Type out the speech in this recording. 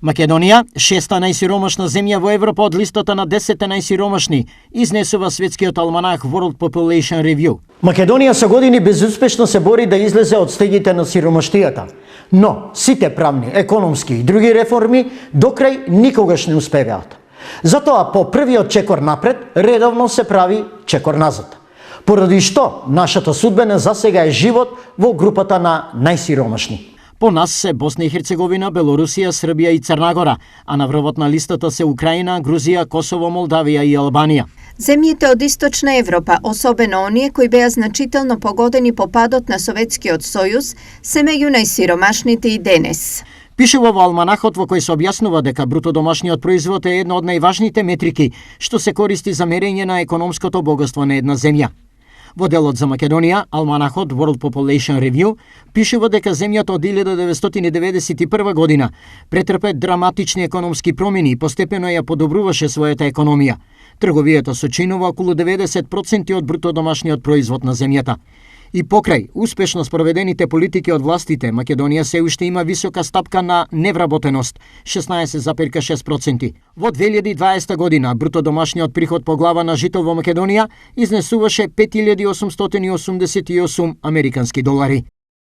Македонија, шеста најсиромашна земја во Европа од листата на 10 најсиромашни, изнесува светскиот алманах World Population Review. Македонија со години безуспешно се бори да излезе од стегите на сиромаштијата, но сите правни, економски и други реформи докрај никогаш не успеваат. Затоа по првиот чекор напред редовно се прави чекор назад. Поради што нашата судбена засега е живот во групата на најсиромашни. По нас се Босна и Херцеговина, Белорусија, Србија и Црна Гора, а на врвот на листата се Украина, Грузија, Косово, Молдавија и Албанија. Земјите од Источна Европа, особено оние кои беа значително погодени по падот на Советскиот сојуз, се меѓу најсиромашните и денес. Пишува во алманахот во кој се објаснува дека бруто домашниот производ е една од најважните метрики што се користи за мерење на економското богатство на една земја. Во делот за Македонија, алманахот World Population Review пишува дека земјата од 1991 година претрпе драматични економски промени и постепено ја подобруваше својата економија. Трговијата сочинува околу 90% од бруто домашниот производ на земјата. И покрај успешно спроведените политики од властите, Македонија се уште има висока стапка на невработеност, 16,6%. Во 2020 година бруто домашниот приход по глава на жител во Македонија изнесуваше $5.888 американски долари.